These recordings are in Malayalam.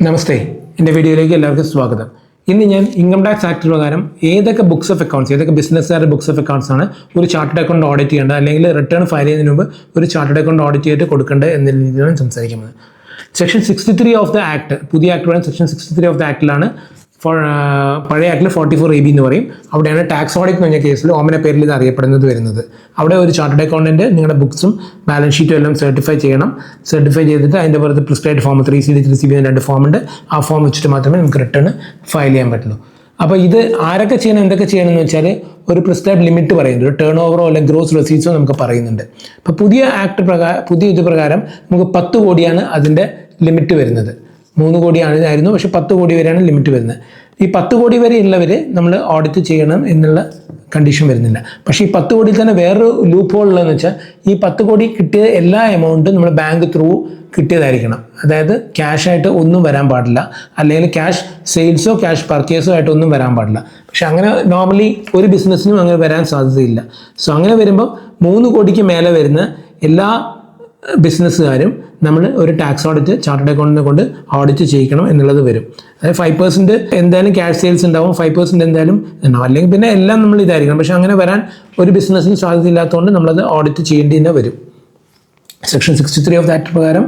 നമസ്തേ, എൻ്റെ വീഡിയോയിലേക്ക് എല്ലാവർക്കും സ്വാഗതം. ഇന്ന് ഞാൻ ഇൻകം ടാക്സ് ആക്ട് പ്രകാരം ഏതൊക്കെ ബുക്സ് ഓഫ് അക്കൗണ്ട്സ്, ഏതൊക്കെ ബിസിനസ്സുകാരുടെ ബുക്സ് ഓഫ് അക്കൗണ്ട്സ് ആണ് ഒരു ചാർട്ടേഡ് അക്കൗണ്ട് ഓഡിറ്റ് ചെയ്യേണ്ടത്, അല്ലെങ്കിൽ റിട്ടേൺ ഫയൽ ചെയ്യുന്നതിന് മുമ്പ് ഒരു ചാർട്ടേഡ് അക്കൗണ്ട് ഓഡിറ്റ് ചെയ്തിട്ട് കൊടുക്കേണ്ടത് എന്ന രീതിയിലാണ് സംസാരിക്കുന്നത്. സെക്ഷൻ 63 ഓഫ് ദ ആക്ട്, പുതിയ ആക്ട് പറയുന്നത് സെക്ഷൻ 63 ഓഫ് ദ ആക്ടിലാണ്. പഴയ ആക്ടിൽ 44AB എന്ന് പറയും. അവിടെയാണ് ടാക്സ് ഓഡിറ്റ് എന്ന് പറഞ്ഞ കേസിൽ ഓമന പേരിൽ ഇത് അറിയപ്പെടുന്നത് വരുന്നത്. അവിടെ ഒരു ചാർട്ടേഡ് അക്കൗണ്ടന്റ് നിങ്ങളുടെ ബുക്സും ബാലൻസ് ഷീറ്റും എല്ലാം സർട്ടിഫൈ ചെയ്യണം. സർട്ടിഫൈ ചെയ്തിട്ട് അതിൻ്റെ പുറത്ത് പ്രിസ്ക്രൈബ് ഫോം 3CD 3CB എന്ന 2 ഫോമുണ്ട്. ആ ഫോം വെച്ചിട്ട് മാത്രമേ നമുക്ക് റിട്ടേൺ ഫയൽ ചെയ്യാൻ പറ്റുള്ളൂ. അപ്പോൾ ഇത് ആരൊക്കെ ചെയ്യണം, എന്തൊക്കെ ചെയ്യണമെന്ന് വെച്ചാൽ ഒരു പ്രിസ്ക്രൈബ് ലിമിറ്റ് പറയുന്നുണ്ട്. ഒരു ടേൺ ഓവറോ അല്ലെങ്കിൽ ഗ്രോസ് റെസീറ്റ്സോ നമുക്ക് പറയുന്നുണ്ട്. അപ്പോൾ പുതിയ ആക്ട് പ്രകാരം, പുതിയ ഇത് പ്രകാരം നമുക്ക് 10 കോടിയാണ് അതിൻ്റെ ലിമിറ്റ് വരുന്നത്. 3 കോടിയായിരുന്നു, പക്ഷേ 10 കോടി വരെയാണ് ലിമിറ്റ് വരുന്നത്. ഈ 10 കോടി വരെ ഉള്ളവർ നമ്മൾ ഓഡിറ്റ് ചെയ്യണം എന്നുള്ള കണ്ടീഷൻ വരുന്നില്ല. പക്ഷേ ഈ 10 കോടിയിൽ തന്നെ വേറൊരു ലൂപ്പ് ഹോൾ ഉള്ളതെന്ന് വെച്ചാൽ ഈ 10 കോടി കിട്ടിയ എല്ലാ എമൗണ്ടും നമ്മൾ ബാങ്ക് ത്രൂ കിട്ടിയതായിരിക്കണം. അതായത് ക്യാഷായിട്ട് ഒന്നും വരാൻ പാടില്ല, അല്ലെങ്കിൽ ക്യാഷ് സെയിൽസോ ക്യാഷ് പർച്ചേസോ ആയിട്ട് ഒന്നും വരാൻ പാടില്ല. പക്ഷെ അങ്ങനെ നോർമലി ഒരു ബിസിനസ്സിനും അങ്ങനെ വരാൻ സാധ്യതയില്ല. സോ അങ്ങനെ വരുമ്പോൾ 3 കോടിക്ക് മേലെ വരുന്ന എല്ലാ ബിസിനസ്സുകാരും നമ്മൾ ഒരു ടാക്സ് ഓഡിറ്റ് ചാർട്ടേഡ് അക്കൗണ്ടിനെ കൊണ്ട് ഓഡിറ്റ് ചെയ്യിക്കണം എന്നുള്ളത് വരും. അതായത് 5% എന്തായാലും ക്യാഷ് സെയിൽസ് ഉണ്ടാവും, 5% എന്തായാലും ഉണ്ടാവും, അല്ലെങ്കിൽ പിന്നെ എല്ലാം നമ്മൾ ഇതായിരിക്കണം. പക്ഷെ അങ്ങനെ വരാൻ ഒരു ബിസിനസ്സിന് സാധ്യതയില്ലാത്തതുകൊണ്ട് നമ്മളത് ഓഡിറ്റ് ചെയ്യേണ്ടി തന്നെ വരും. സെക്ഷൻ 63 ഓഫ് ദ ആക്ട് പ്രകാരം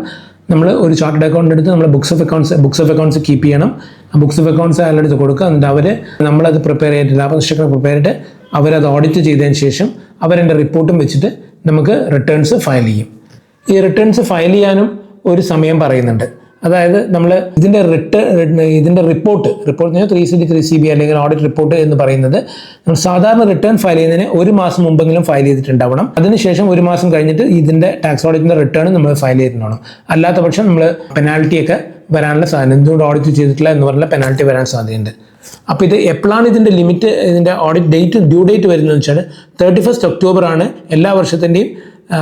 നമ്മൾ ഒരു ചാർട്ടേഡ് അക്കൗണ്ട് എടുത്ത് നമ്മൾ ബുക്സ് ഓഫ് അക്കൗണ്ട്സ് കീപ്പ് ചെയ്യണം. ആ ബുക്സ് ഓഫ് അക്കൗണ്ട്സ് അയാളുടെ അടുത്ത് കൊടുക്കുക. എന്നിട്ട് അവർ നമ്മളത് പ്രിപ്പയർ ചെയ്തിട്ട് ലാഭനഷ്ടങ്ങൾ പ്രിപ്പയർ ചെയ്തിട്ട് അവരത് ഓഡിറ്റ് ചെയ്തതിന് ശേഷം അവരെൻ്റെ റിപ്പോർട്ടും വെച്ചിട്ട് നമുക്ക് റിട്ടേൺസ് ഫയൽ ചെയ്യും. ഈ റിട്ടേൺസ് ഫയൽ ചെയ്യാനും ഒരു സമയം പറയുന്നുണ്ട്. അതായത് നമ്മൾ ഇതിൻ്റെ റിപ്പോർട്ട് 3CD 3CB അല്ലെങ്കിൽ ഓഡിറ്റ് റിപ്പോർട്ട് എന്ന് പറയുന്നത് നമ്മൾ സാധാരണ റിട്ടേൺ ഫയൽ ചെയ്യുന്നതിന് 1 മാസം മുമ്പെങ്കിലും ഫയൽ ചെയ്തിട്ടുണ്ടാവണം. അതിനുശേഷം 1 മാസം കഴിഞ്ഞിട്ട് ഇതിൻ്റെ ടാക്സ് ഓഡിറ്റിൻ്റെ റിട്ടേൺ നമ്മൾ ഫയൽ ചെയ്തിട്ടുണ്ടാവണം. അല്ലാത്ത പക്ഷം നമ്മൾ പെനാൽറ്റിയൊക്കെ വരാനുള്ള സാധ്യത, എന്തുകൊണ്ട് ഓഡിറ്റ് ചെയ്തിട്ടില്ല എന്ന് പറഞ്ഞാൽ പെനാൽറ്റി വരാൻ സാധ്യതയുണ്ട്. അപ്പോൾ ഇത് എപ്പോഴാണ് ഇതിൻ്റെ ലിമിറ്റ്, ഇതിൻ്റെ ഓഡിറ്റ് ഡ്യൂ ഡേറ്റ് വരുന്നതെന്ന് വെച്ചാൽ 31 ഒക്ടോബർ ആണ് എല്ലാ വർഷത്തിൻ്റെയും.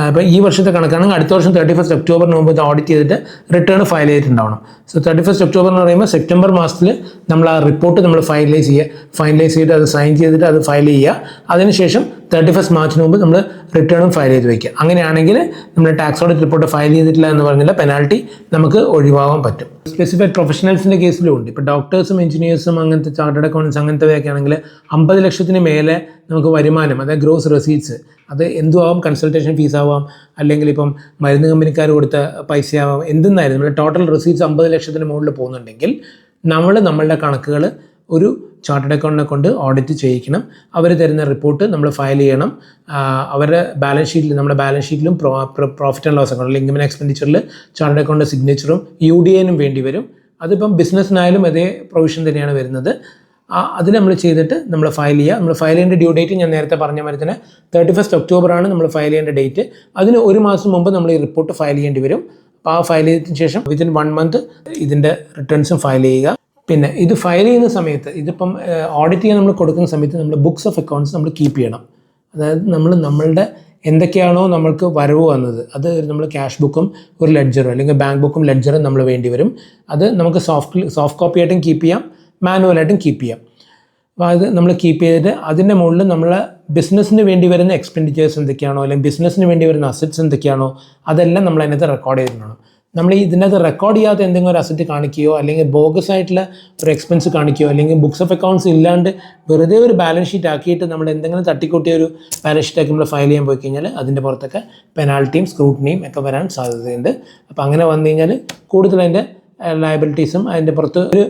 ഇപ്പോൾ ഈ വർഷത്തെ കണക്കാണെങ്കിൽ അടുത്ത വർഷം 31 ഒക്ടോബറിന് മുമ്പ് ഇത് ഓഡിറ്റ് ചെയ്തിട്ട് റിട്ടേൺ ഫയൽ ചെയ്തിട്ടുണ്ടാവണം. സോ 31 ഒക്ടോബർ എന്ന് പറയുമ്പോൾ സെപ്റ്റംബർ മാസത്തിൽ നമ്മൾ ആ റിപ്പോർട്ട് നമ്മൾ ഫൈനലൈസ് ചെയ്തിട്ട് അത് സൈൻ ചെയ്തിട്ട് അത് ഫയൽ ചെയ്യുക. അതിനുശേഷം 31 മാർച്ചിന് മുമ്പ് നമ്മൾ റിട്ടേണും ഫയൽ ചെയ്ത് വയ്ക്കുക. അങ്ങനെയാണെങ്കിൽ നമ്മൾ ടാക്സ് ഓഡിറ്റ് റിപ്പോർട്ട് ഫയൽ ചെയ്തിട്ടില്ല എന്ന് പറഞ്ഞാൽ പെനാൽറ്റി നമുക്ക് ഒഴിവാകാൻ പറ്റും. സ്പെസിഫൈഡ് പ്രൊഫഷണൽസിൻ്റെ കേസിലും ഉണ്ട്. ഇപ്പോൾ ഡോക്ടേഴ്സും എഞ്ചിനീയേഴ്സും അങ്ങനത്തെ ചാർട്ടേഡ് അക്കൗണ്ട്സ് അങ്ങനത്തെയൊക്കെ ആണെങ്കിൽ 50 ലക്ഷത്തിന് മേലെ നമുക്ക് വരുമാനം, അതായത് ഗ്രോസ് റെസീറ്റ്സ്, അത് എന്തും ആവാം, കൺസൾട്ടേഷൻ ഫീസ് ആവാം, അല്ലെങ്കിൽ ഇപ്പം മരുന്ന് കമ്പനിക്കാർ കൊടുത്ത പൈസ ആവാം, എന്തെന്നായിരുന്നു നമ്മുടെ ടോട്ടൽ റെസീറ്റ്സ് 50 ലക്ഷത്തിന് മുകളിൽ പോകുന്നുണ്ടെങ്കിൽ നമ്മളുടെ കണക്കുകൾ ഒരു ചാർട്ടേഡ് അക്കൗണ്ടിനെ കൊണ്ട് ഓഡിറ്റ് ചെയ്യിക്കണം. അവർ തരുന്ന റിപ്പോർട്ട് നമ്മൾ ഫയൽ ചെയ്യണം. അവരുടെ ബാലൻസ് ഷീറ്റിൽ, നമ്മുടെ ബാലൻസ് ഷീറ്റിലും profit and loss account, income and എക്സ്പെൻഡിച്ചറിൽ ചാർട്ടേഡ് അക്കൗണ്ട് സിഗ്നേച്ചറും UDAനും വേണ്ടി വരും. അതിപ്പം ബിസിനസ്സിനായാലും അതേ പ്രൊവിഷൻ തന്നെയാണ് വരുന്നത്. അതിൽ നമ്മൾ ചെയ്തിട്ട് നമ്മൾ ഫയൽ ചെയ്യുക. നമ്മൾ ഫയൽ ചെയ്യേണ്ട ഡ്യൂ ഡേറ്റ് ഞാൻ നേരത്തെ പറഞ്ഞ മാതിരി തന്നെ 31 ഒക്ടോബറാണ് നമ്മൾ ഫയൽ ചെയ്യേണ്ട ഡേറ്റ്. അതിന് 1 മാസം മുമ്പ് നമ്മൾ ഈ റിപ്പോർട്ട് ഫയൽ ചെയ്യേണ്ടി വരും. അപ്പോൾ ആ ഫയൽ ചെയ്തതിന് ശേഷം വിത്തിൻ 1 മന്ത് ഇതിൻ്റെ റിട്ടേൺസും ഫയൽ ചെയ്യുക. പിന്നെ ഇത് ഫയൽ ചെയ്യുന്ന സമയത്ത്, ഇതിപ്പം ഓഡിറ്റ് ചെയ്യാൻ നമ്മൾ കൊടുക്കുന്ന സമയത്ത് നമ്മൾ ബുക്സ് ഓഫ് അക്കൗണ്ട്സ് നമ്മൾ കീപ്പ് ചെയ്യണം. അതായത് നമ്മളുടെ എന്തൊക്കെയാണോ നമ്മൾക്ക് വരവ് വന്നത് അത് നമ്മൾ ക്യാഷ് ബുക്കും ഒരു ലെഡ്ജറും അല്ലെങ്കിൽ ബാങ്ക് ബുക്കും ലെഡ്ജറും നമ്മൾ വേണ്ടി വരും. അത് നമുക്ക് സോഫ്റ്റ് കോപ്പി ആയിട്ടും കീപ്പ് ചെയ്യാം, മാനുവലായിട്ടും കീപ്പ് ചെയ്യാം. അപ്പോൾ അത് നമ്മൾ കീപ്പ് ചെയ്തിട്ട് അതിൻ്റെ മുകളിൽ നമ്മൾ ബിസിനസ്സിന് വേണ്ടി വരുന്ന എക്സ്പെൻഡിച്ചേഴ്സ് എന്തൊക്കെയാണോ, അല്ലെങ്കിൽ ബിസിനസ്സിന് വേണ്ടി വരുന്ന അസറ്റ്സ് എന്തൊക്കെയാണോ അതെല്ലാം നമ്മൾ അതിനകത്ത് റെക്കോർഡ് ചെയ്തിട്ടുണ്ടാവും. നമ്മൾ ഇതിനകത്ത് റെക്കോർഡ് ചെയ്യാത്ത എന്തെങ്കിലും ഒരു അസറ്റ് കാണിക്കുകയോ, അല്ലെങ്കിൽ ബോഗസ് ആയിട്ടുള്ള ഒരു എക്സ്പെൻസ് കാണിക്കുകയോ, അല്ലെങ്കിൽ ബുക്സ് ഓഫ് അക്കൗണ്ട്സ് ഇല്ലാണ്ട് വെറുതെ ഒരു ബാലൻസ് ഷീറ്റ് ആക്കിയിട്ട് നമ്മൾ എന്തെങ്കിലും തട്ടിക്കൂട്ടിയ ഒരു ബാലൻസ് ഷീറ്റ് ആക്കി നമ്മൾ ഫയൽ ചെയ്യാൻ പോയി കഴിഞ്ഞാൽ അതിൻ്റെ പുറത്തൊക്കെ പെനാൽറ്റിയും സ്ക്രൂട്ടിനിയും ഒക്കെ വരാൻ സാധ്യതയുണ്ട്. അപ്പോൾ അങ്ങനെ വന്നു കഴിഞ്ഞാൽ കൂടുതൽ അതിൻ്റെ ലയബിലിറ്റീസും അതിൻ്റെ പുറത്ത് ഒരു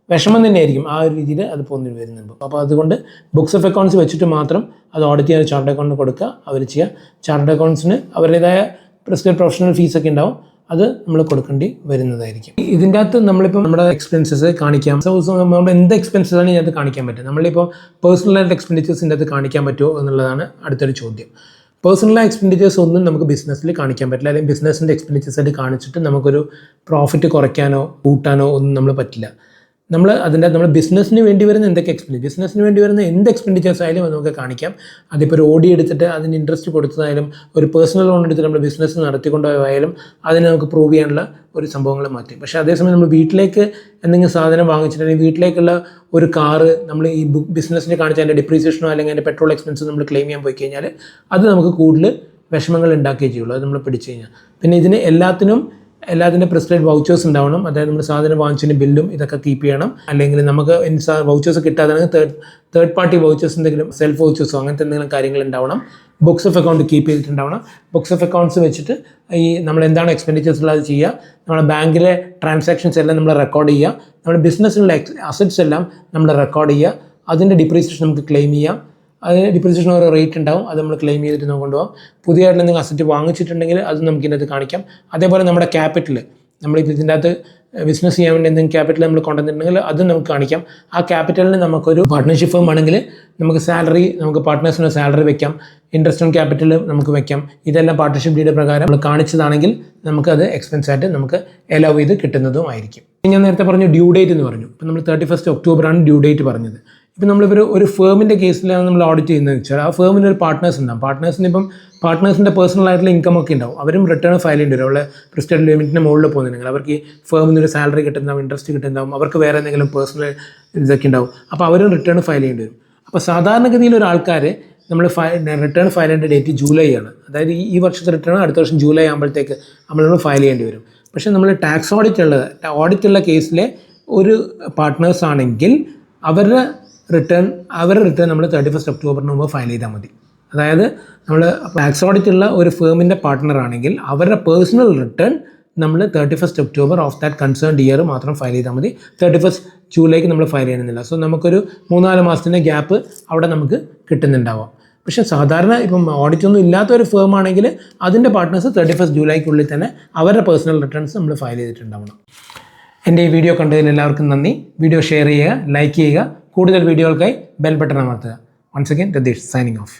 വിഷമം തന്നെയായിരിക്കും. ആ ഒരു രീതിയിൽ അത് പോന്നു വരുന്നുണ്ട്. അപ്പോൾ അതുകൊണ്ട് ബുക്സ് ഓഫ് അക്കൗണ്ട്സ് വെച്ചിട്ട് മാത്രം അത് ഓഡിറ്റ് ചെയ്യാൻ ചാർട്ടേഡ് അക്കൗണ്ടിന് കൊടുക്കുക, അവർ ചെയ്യുക. ചാർട്ടേഡ് അക്കൗണ്ട്സിന് അവരുടേതായ പ്രിസ്ക്രൈബ് പ്രൊഫഷണൽ ഫീസൊക്കെ ഉണ്ടാവും, അത് നമ്മൾ കൊടുക്കേണ്ടി വരുന്നതായിരിക്കും. ഇതിൻ്റെ അകത്ത് നമ്മളിപ്പോൾ നമ്മുടെ എക്സ്പെൻസസ് കാണിക്കാം. നമ്മൾ എന്ത് എക്സ്പെൻസസ് ആണ് ഇതിനകത്ത് കാണിക്കാൻ പറ്റും? നമ്മളിപ്പോൾ പേഴ്സണലായിട്ട് എക്സ്പെൻഡിച്ചേഴ്സിൻ്റെ അകത്ത് കാണിക്കാൻ പറ്റുമോ എന്നുള്ളതാണ് അടുത്തൊരു ചോദ്യം. പേഴ്സണൽ എക്സ്പെൻഡിച്ചേഴ്സ് ഒന്നും നമുക്ക് ബിസിനസ്സിൽ കാണിക്കാൻ പറ്റില്ല, അല്ലെങ്കിൽ ബിസിനസ്സിൻ്റെ എക്സ്പെൻഡിച്ചേഴ്സ് ആയിട്ട് കാണിച്ചിട്ട് നമുക്കൊരു പ്രോഫിറ്റ് കുറയ്ക്കാനോ കൂട്ടാനോ ഒന്നും നമ്മൾ പറ്റില്ല. നമ്മൾ ബിസിനസ്സിന് വേണ്ടി വരുന്ന ബിസിനസ്സിന് വേണ്ടി വരുന്ന എന്ത് എക്സ്പെൻഡിച്ചേഴ്സ് ആയാലും അത് നമുക്ക് കാണിക്കാം. അതിപ്പോൾ ഒരു ഓടി എടുത്തിട്ട് അതിന് ഇൻട്രസ്റ്റ് കൊടുത്തതായാലും, ഒരു പേഴ്സണൽ ലോൺ എടുത്തിട്ട് നമ്മൾ ബിസിനസ് നടത്തിക്കൊണ്ടുപോയാലും അതിന് നമുക്ക് പ്രൂവ് ചെയ്യാനുള്ള ഒരു സംഭവങ്ങൾ മാറ്റി. പക്ഷേ അതേസമയം നമ്മൾ വീട്ടിലേക്ക് എന്തെങ്കിലും സാധനം വാങ്ങിച്ചിട്ടുണ്ടെങ്കിൽ, വീട്ടിലേക്കുള്ള ഒരു കാറ് നമ്മൾ ഈ ബിസിനസ്സിന് കാണിച്ച അതിൻ്റെ ഡിപ്രീസിയേഷനോ അല്ലെങ്കിൽ അതിൻ്റെ പെട്രോൾ എക്സ്പെൻസോ നമ്മൾ ക്ലെയിം ചെയ്യാൻ പോയി കഴിഞ്ഞാൽ അത് നമുക്ക് കൂടുതൽ വിഷമങ്ങൾ ഉണ്ടാക്കുകയേ ചെയ്യുള്ളൂ, അത് നമ്മൾ പിടിച്ചു കഴിഞ്ഞാൽ. പിന്നെ ഇതിന് എല്ലാത്തിനും എല്ലാത്തിൻ്റെ പ്രിസ്ക്രൈബ് വൗച്ചേഴ്സ് ഉണ്ടാവണം. അതായത് നമ്മൾ സാധനം വാങ്ങിച്ചതിന് ബില്ലും ഇതൊക്കെ കീപ്പ് ചെയ്യണം. അല്ലെങ്കിൽ നമുക്ക് വൗച്ചേഴ്സ് കിട്ടാതെ തേർഡ് പാർട്ടി വൗച്ചേഴ്സ് എന്തെങ്കിലും സെൽഫ് വൗച്ചേഴ്സോ അങ്ങനത്തെ എന്തെങ്കിലും കാര്യങ്ങൾ ഉണ്ടാവണം. ബുക്സ് ഓഫ് അക്കൗണ്ട് കീപ്പ് ചെയ്തിട്ടുണ്ടാവണം. ബുക്സ് ഓഫ് അക്കൗണ്ട്സ് വെച്ചിട്ട് ഈ നമ്മൾ എന്താണ് എക്സ്പെൻഡിച്ചേഴ്സ് ഉള്ളത് ചെയ്യുക. നമ്മുടെ ബാങ്കിലെ ട്രാൻസാക്ഷൻസ് എല്ലാം നമ്മൾ റെക്കോർഡ് ചെയ്യുക. നമ്മുടെ ബിസിനസ്സിലുള്ള അസറ്റ്സ് എല്ലാം നമ്മൾ റെക്കോർഡ് ചെയ്യുക. അതിൻ്റെ ഡിപ്രീസിയേഷൻ നമുക്ക് ക്ലെയിം ചെയ്യാം. അതിന് ഡിപ്രീസിയേഷൻ ഒരു റേറ്റ് ഉണ്ടാവും, അത് നമ്മൾ ക്ലെയിം ചെയ്തിട്ട് നമുക്ക് കൊണ്ടുപോകാം. പുതിയതായിട്ട് എന്തെങ്കിലും അസറ്റ് വാങ്ങിച്ചിട്ടുണ്ടെങ്കിൽ അത് നമുക്ക് ഇതിനകത്ത് കാണിക്കാം. അതേപോലെ നമ്മുടെ ക്യാപിറ്റൽ, നമ്മളിപ്പോൾ ഇതിൻ്റെ അകത്ത് ബിസിനസ് ചെയ്യാൻ വേണ്ടി എന്തെങ്കിലും ക്യാപിറ്റൽ നമ്മൾ കൊണ്ടുവന്നിട്ടുണ്ടെങ്കിൽ അതും നമുക്ക് കാണിക്കാം. ആ ക്യാപിറ്റലിന് നമുക്കൊരു പാർട്ട്ണർഷിപ്പ് ഫേം ആണെങ്കിൽ നമുക്ക് സാലറി, നമുക്ക് പാർട്ട്നേഴ്സിന് സാലറി വെക്കാം, ഇൻട്രസ്റ്റ് ഓൺ ക്യാപിറ്റൽ നമുക്ക് വെക്കാം. ഇതെല്ലാം പാർട്ട്ണർഷിപ്പ് ഡീഡ് പ്രകാരം നമ്മൾ കാണിച്ചതാണെങ്കിൽ നമുക്കത് എക്സ്പെൻസ് ആയിട്ട് നമുക്ക് അലൗ ചെയ്ത് കിട്ടുന്നതുമായിരിക്കും. ഞാൻ നേരത്തെ പറഞ്ഞു ഡ്യൂ ഡേറ്റ് എന്ന് പറഞ്ഞു. ഇപ്പം നമ്മൾ 31 ഒക്ടോബറാണ് ഡ്യൂ ഡേറ്റ് പറഞ്ഞത്. ഇപ്പം നമ്മളിപ്പോൾ ഒരു ഫേമിൻ്റെ കേസിലാണ് നമ്മൾ ഓഡിറ്റ് ചെയ്യുന്നതെന്ന് വെച്ചാൽ ആ ഫേമിന് ഒരു പാർട്ട്നേഴ്സ് ഉണ്ടാവും. പാർട്ട്നേഴ്സിൻ്റെ പേഴ്സണൽ ആയിട്ടുള്ള ഇൻകം ഒക്കെ ഉണ്ടാവും. അവരും റിട്ടേൺ ഫയൽ ചെയ്യേണ്ടി വരും. അവരുടെ പ്രിസ്റ്റഡ് ലിമിറ്റിന് മുകളിൽ പോകുന്നുണ്ടെങ്കിൽ അവർക്ക് ഈ ഫേമിൽ നിന്ന് ഒരു സാലറി കിട്ടുന്നുണ്ടാവും, ഇൻട്രസ്റ്റ് കിട്ടുന്നുണ്ടാവും, അവർക്ക് വേറെ എന്തെങ്കിലും പേഴ്സണൽ ഇതൊക്കെ ഉണ്ടാവും. അപ്പോൾ അവരും റിട്ടേൺ ഫയൽ ചെയ്യേണ്ടി വരും. അപ്പോൾ സാധാരണഗതിയിൽ ഒരാൾക്കാർ നമ്മൾ റിട്ടേൺ ഫയൽ ചെയ്യേണ്ട ഡേറ്റ് ജൂലൈ ആണ്. അതായത് ഈ വർഷത്തെ റിട്ടേൺ അടുത്ത വർഷം ജൂലൈ ആകുമ്പോഴത്തേക്ക് നമ്മൾ ഫയൽ ചെയ്യേണ്ടി വരും. പക്ഷേ നമ്മൾ ടാക്സ് ഓഡിറ്റുള്ള കേസിലെ ഒരു പാർട്ട്നേഴ്സ് ആണെങ്കിൽ അവരുടെ റിട്ടേൺ നമ്മൾ 31 ഒക്ടോബറിന് മുമ്പ് ഫയൽ ചെയ്താൽ മതി. അതായത് നമ്മൾ ടാക്സ് ഓഡിറ്റുള്ള ഒരു ഫേമിൻ്റെ പാർട്ട്ണർ ആണെങ്കിൽ അവരുടെ പേഴ്സണൽ റിട്ടേൺ നമ്മൾ 31 October of that concerned year മാത്രം ഫയൽ ചെയ്താൽ മതി. 31 ജൂലൈക്ക് നമ്മൾ ഫയൽ ചെയ്യണമെന്നില്ല. സോ നമുക്കൊരു 3-4 മാസത്തിൻ്റെ ഗ്യാപ്പ് അവിടെ നമുക്ക് കിട്ടുന്നുണ്ടാവാം. പക്ഷേ സാധാരണ ഇപ്പം ഓഡിറ്റൊന്നും ഇല്ലാത്ത ഒരു ഫേം ആണെങ്കിൽ അതിൻ്റെ പാർട്ട്നേഴ്സ് 31 ജൂലൈക്കുള്ളിൽ തന്നെ അവരുടെ പേഴ്സണൽ റിട്ടേൺസ് നമ്മൾ ഫയൽ ചെയ്തിട്ടുണ്ടാവണം. എൻ്റെ ഈ വീഡിയോ കണ്ടതിന് എല്ലാവർക്കും നന്ദി. വീഡിയോ ഷെയർ ചെയ്യുക, ലൈക്ക് ചെയ്യുക. കൂടുതൽ വീഡിയോകൾക്കായി ബെൽ ബട്ടൺ അമർത്തുക. Once again Ratheesh signing of.